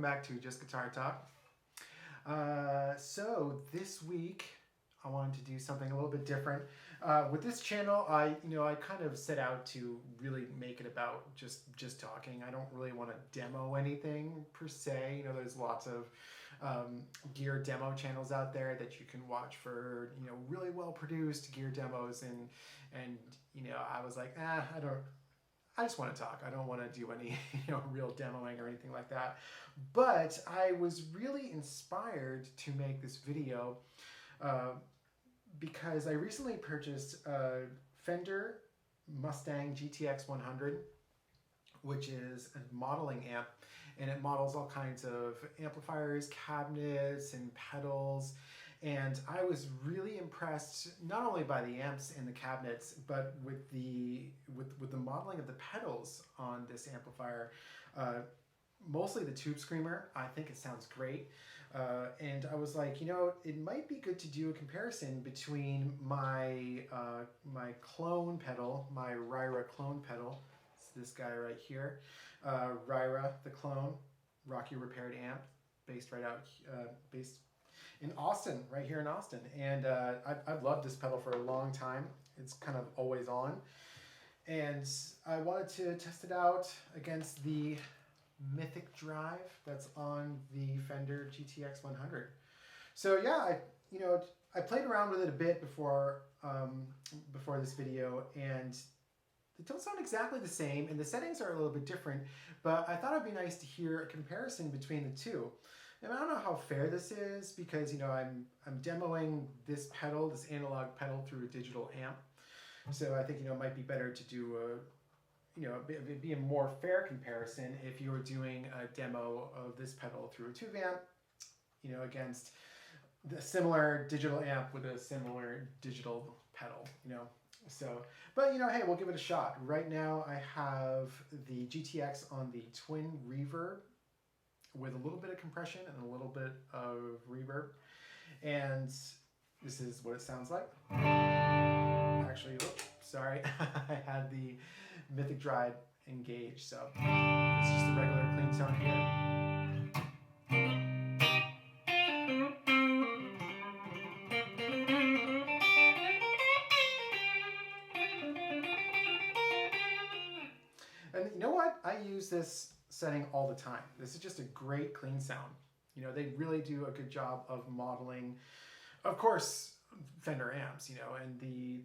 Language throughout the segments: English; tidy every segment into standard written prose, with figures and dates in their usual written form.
welcome back to Just Guitar Talk. So this week I wanted to do something a little bit different. With this channel, I kind of set out to really make it about just talking. I don't really want to demo anything per se. You know, there's lots of gear demo channels out there that you can watch for really well produced gear demos, and I was like, I just want to talk. I don't want to do any real demoing or anything like that. But I was really inspired to make this video because I recently purchased a Fender Mustang GTX100, which is a modeling amp, and it models all kinds of amplifiers, cabinets, and pedals. And I was really impressed not only by the amps and the cabinets, but with the modeling of the pedals on this amplifier. Mostly the Tube Screamer. I think it sounds great. And I was like, it might be good to do a comparison between my my clone pedal, my RYRA Klone pedal. It's this guy right here, RYRA the Klone, Rocky repaired amp, based in Austin, right here in Austin. And I've loved this pedal for a long time. It's kind of always on. And I wanted to test it out against the Mythic Drive that's on the Fender GTX100. So yeah, I played around with it a bit before this video, and they don't sound exactly the same, and the settings are a little bit different, but I thought it'd be nice to hear a comparison between the two. And I don't know how fair this is because I'm demoing this pedal, this analog pedal, through a digital amp. So I think it might be better to do it'd be a more fair comparison if you were doing a demo of this pedal through a tube amp, against the similar digital amp with a similar digital pedal, So, but hey, we'll give it a shot. Right now I have the GTX on the twin reverb with a little bit of compression and a little bit of reverb. And this is what it sounds like. Actually, oops, sorry, I had the Mythic Drive engaged, so it's just a regular clean tone here. And you know what? I use this setting all the time. This is just a great clean sound. They really do a good job of modeling, of course, Fender amps, and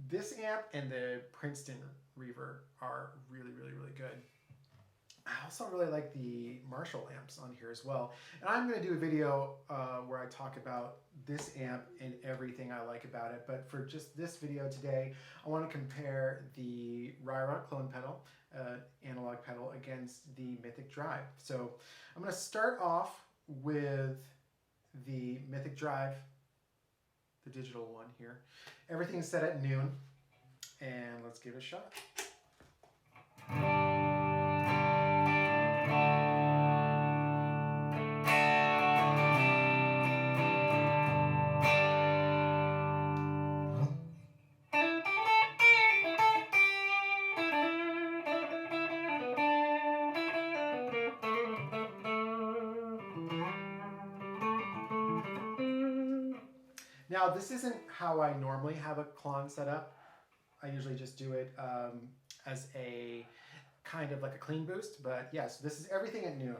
this amp and the Princeton reverb are really, really, really good. I also really like the Marshall amps on here as well. And I'm going to do a video where I talk about this amp and everything I like about it. But for just this video today, I want to compare the RYRA Klone pedal, analog pedal, against the Mythic Drive. So I'm going to start off with the Mythic Drive, the digital one here. Everything's set at noon, and let's give it a shot. Now, this isn't how I normally have a Klone set up. I usually just do it as a kind of like a clean boost, but yes, this is everything at noon.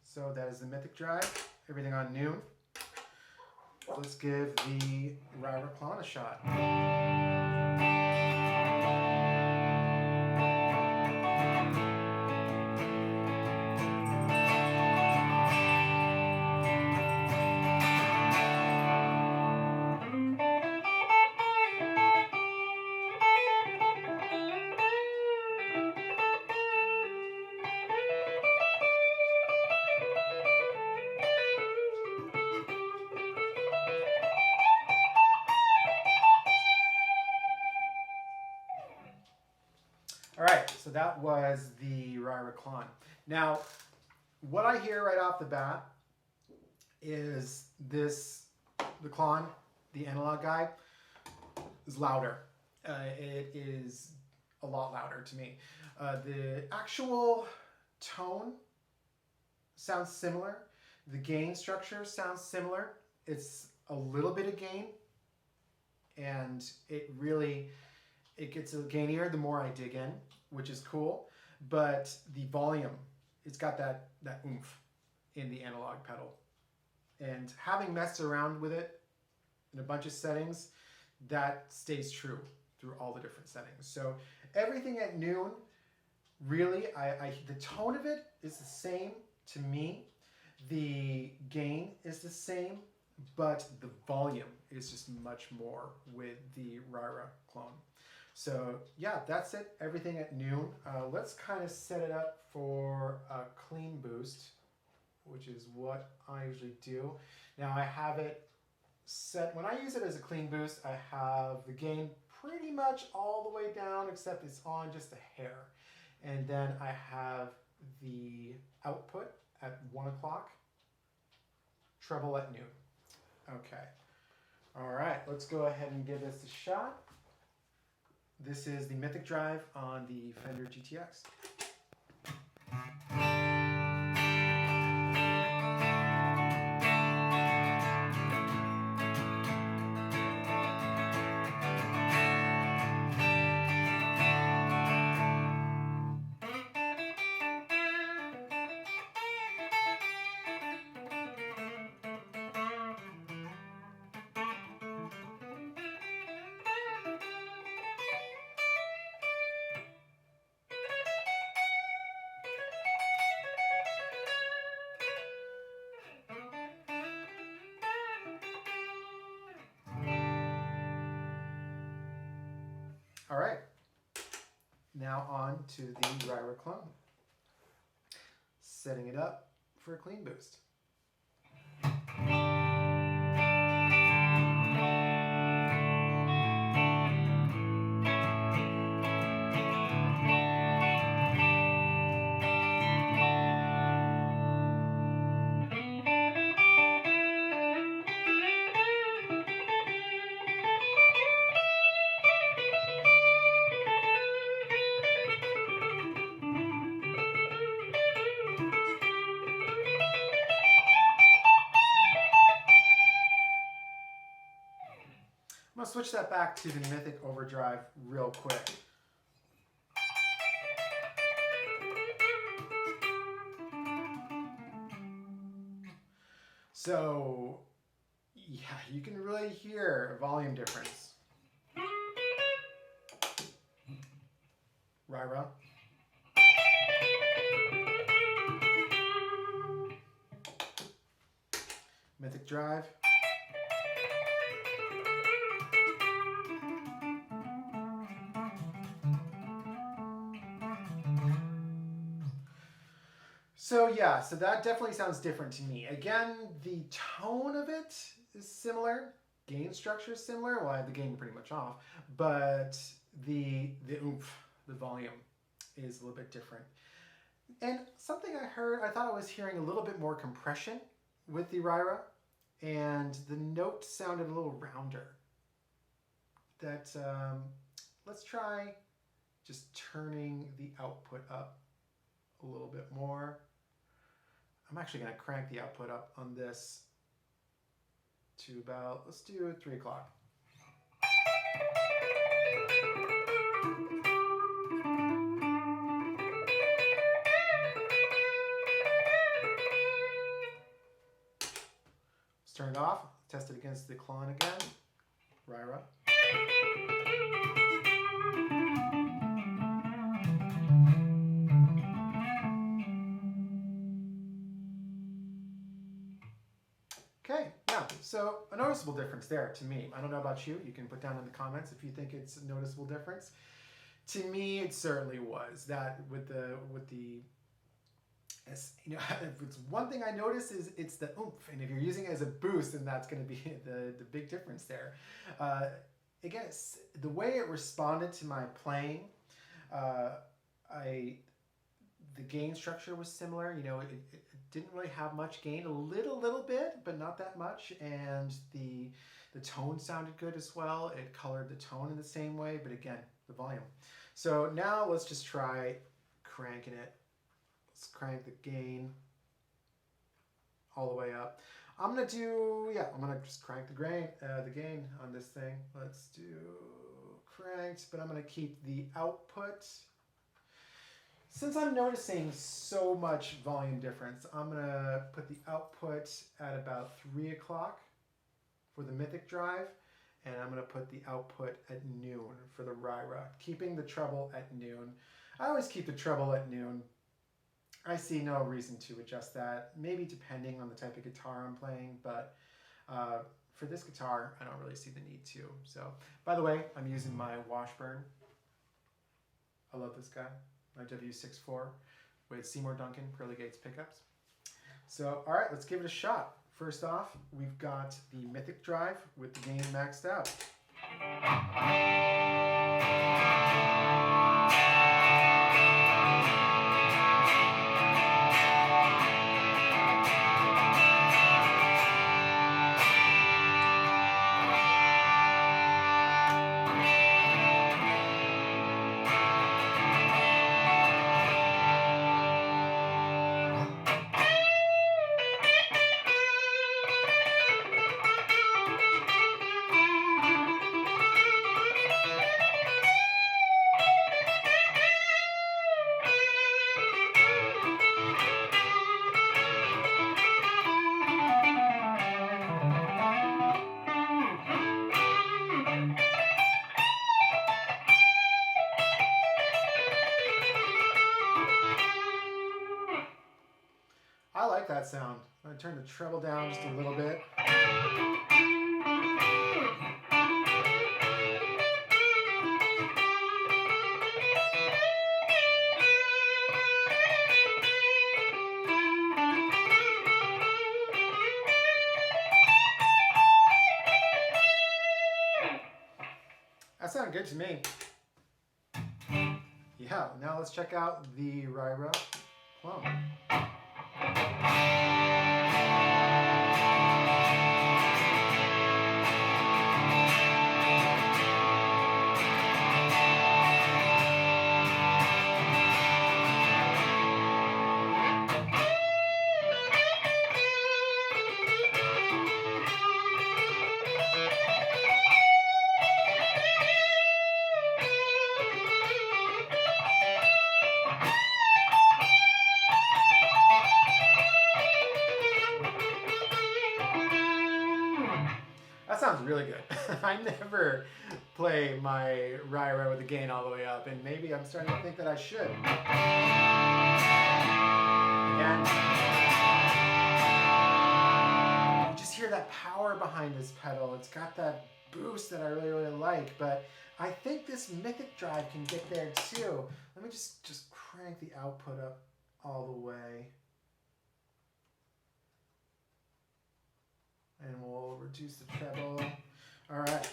So that is the Mythic Drive, everything on noon. Let's give the RYRA Klone a shot. All right, so that was the RYRA Klone. Now, what I hear right off the bat is the Klone, the analog guy, is louder. It is a lot louder to me. The actual tone sounds similar. The gain structure sounds similar. It's a little bit of gain, and it gets gainier the more I dig in, which is cool. But the volume, it's got that oomph in the analog pedal. And having messed around with it in a bunch of settings, that stays true through all the different settings. So everything at noon, really, the tone of it is the same to me. The gain is the same, but the volume is just much more with the RYRA Klone. So yeah, that's it. Everything at noon. Let's kind of set it up for a clean boost, which is what I usually do. Now I have it set, when I use it as a clean boost, I have the gain pretty much all the way down, except it's on just a hair. And then I have the output at 1 o'clock, treble at noon. Okay. All right, let's go ahead and give this a shot. This is the Mythic Drive on the Fender GTX. All right, now on to the RYRA Klone. Setting it up for a clean boost. I'm going to switch that back to the Mythic Overdrive real quick. So, yeah, you can really hear a volume difference. RYRA. Mythic Drive. So yeah, so that definitely sounds different to me. Again, the tone of it is similar. Gain structure is similar. Well, I have the gain pretty much off, but the oomph, the volume is a little bit different. And something I heard, I thought I was hearing a little bit more compression with the RYRA, and the note sounded a little rounder. That let's try just turning the output up a little bit more. I'm actually going to crank the output up on this to about, let's do 3 o'clock. Let's turn it off, test it against the Klone again, RYRA. Okay, yeah, so a noticeable difference there to me. I don't know about you. You can put down in the comments if you think it's a noticeable difference. To me, it certainly was. That with the you know, if it's one thing I notice is it's the oomph, and if you're using it as a boost, then that's going to be the big difference there. Again, the way it responded to my playing the gain structure was similar. You know, it didn't really have much gain, a little bit, but not that much. And the tone sounded good as well. It colored the tone in the same way, but again, the volume. So now let's just try cranking it. Let's crank the gain all the way up. I'm gonna just crank the gain on this thing. Let's do cranked, but I'm gonna keep the output. Since I'm noticing so much volume difference, I'm gonna put the output at about 3 o'clock for the Mythic Drive, and I'm gonna put the output at noon for the RYRA, keeping the treble at noon. I always keep the treble at noon. I see no reason to adjust that, maybe depending on the type of guitar I'm playing, but for this guitar, I don't really see the need to. So, by the way, I'm using my Washburn. I love this guy, my W64 with Seymour Duncan Pearly Gates pickups. So, all right, let's give it a shot. First off, we've got the Mythic Drive with the gain maxed out. I like that sound. I'm going to turn the treble down just a little bit. That sounded good to me. Yeah, now let's check out the RYRA Klone. That sounds really good. I never play my RYRA with the gain all the way up, and maybe I'm starting to think that I should. Again, you just hear that power behind this pedal. It's got that boost that I really like, but I think this Mythic Drive can get there too. Let me just crank the output up all the way. And we'll reduce the treble. All right.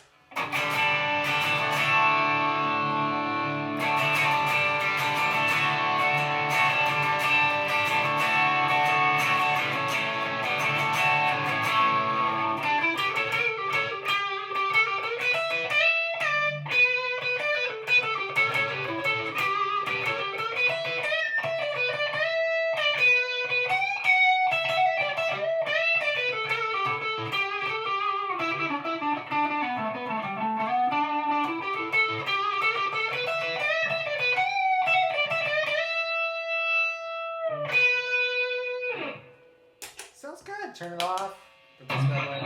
Sounds good. Turn it off. Put this pedal in.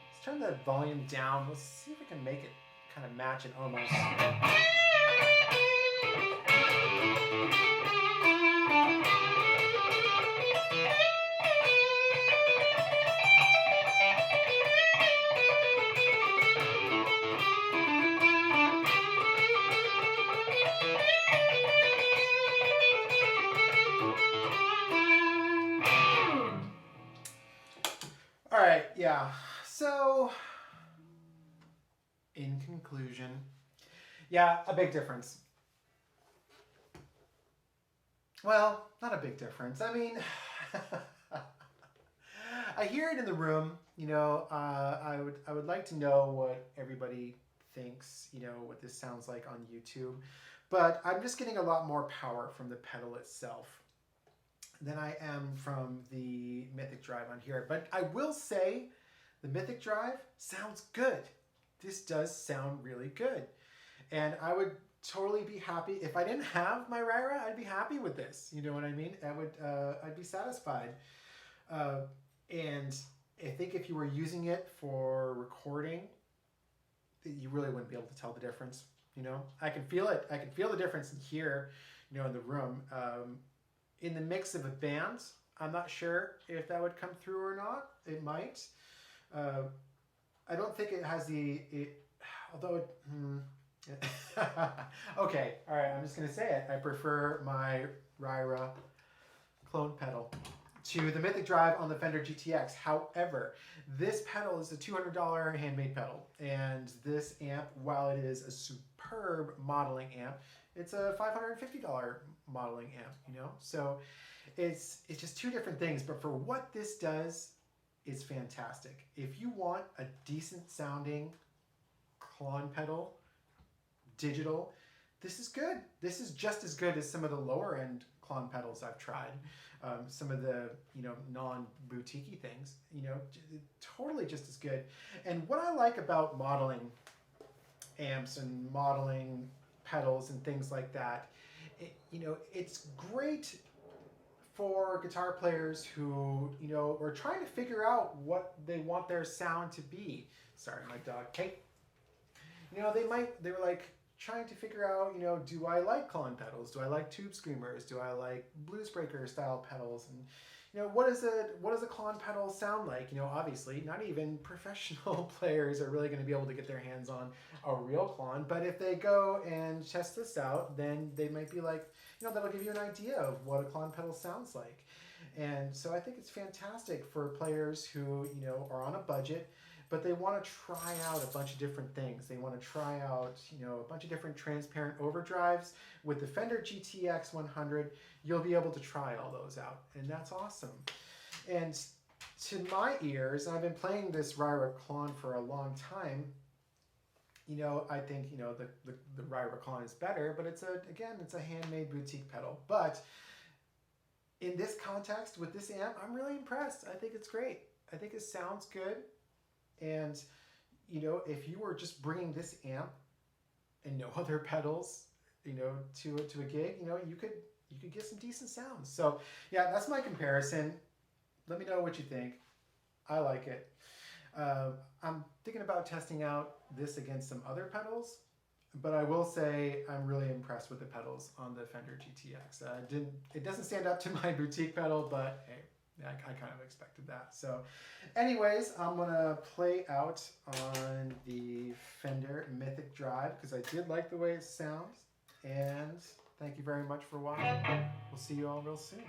Let's turn the volume down. Let's see if we can make it kind of match it almost. All right, yeah. So, in conclusion, yeah, a big difference. Well, not a big difference. I mean, I hear it in the room. You know, I would like to know what everybody thinks. You know, what this sounds like on YouTube, but I'm just getting a lot more power from the pedal itself than I am from the Mythic Drive on here. But I will say, the Mythic Drive sounds good. This does sound really good, and I would totally be happy if I didn't have my RYRA. I'd be happy with this. You know what I mean? I'd be satisfied. And I think if you were using it for recording, you really wouldn't be able to tell the difference. You know, I can feel it. I can feel the difference in here, you know, in the room. In the mix of a band, I'm not sure if that would come through or not. It might. I don't think it has although it, okay, all right, I'm just going to say it. I prefer my RYRA Klone pedal to the Mythic Drive on the Fender GTX. However, this pedal is a $200 handmade pedal, and this amp, while it is a superb modeling amp, it's a $550 modeling amp, you know? So it's just two different things, but for what this does, it's fantastic. If you want a decent sounding Klone pedal, digital, this is good. This is just as good as some of the lower end Klone pedals I've tried. Some of the, you know, non-boutique-y things, you know, totally just as good. And what I like about modeling amps and modeling pedals and things like that, you know, it's great for guitar players who, you know, are trying to figure out what they want their sound to be. Sorry, my dog, Kate. You know, they were like trying to figure out, you know, do I like Klone pedals? Do I like tube screamers? Do I like bluesbreaker style pedals? And, you know, what does a Klone pedal sound like? You know, obviously, not even professional players are really going to be able to get their hands on a real Klone. But if they go and test this out, then they might be like, you know, that'll give you an idea of what a Klone pedal sounds like. And so I think it's fantastic for players who, you know, are on a budget, but they want to try out a bunch of different things. They want to try out, you know, a bunch of different transparent overdrives. With the Fender GTX100, you'll be able to try all those out, and that's awesome. And to my ears, and I've been playing this RYRA Klone for a long time, you know, I think, you know, the RYRA Klone is better, but it's a handmade boutique pedal. But in this context, with this amp, I'm really impressed. I think it's great. I think it sounds good. And, you know, if you were just bringing this amp and no other pedals, you know, to a gig, you know, you could get some decent sounds. So yeah, that's my comparison. Let me know what you think. I like it. I'm thinking about testing out this against some other pedals, but I will say I'm really impressed with the pedals on the Fender GTX. It doesn't stand up to my boutique pedal, but hey, I kind of expected that. So anyways, I'm going to play out on the Fender Mythic Drive because I did like the way it sounds. And thank you very much for watching. We'll see you all real soon.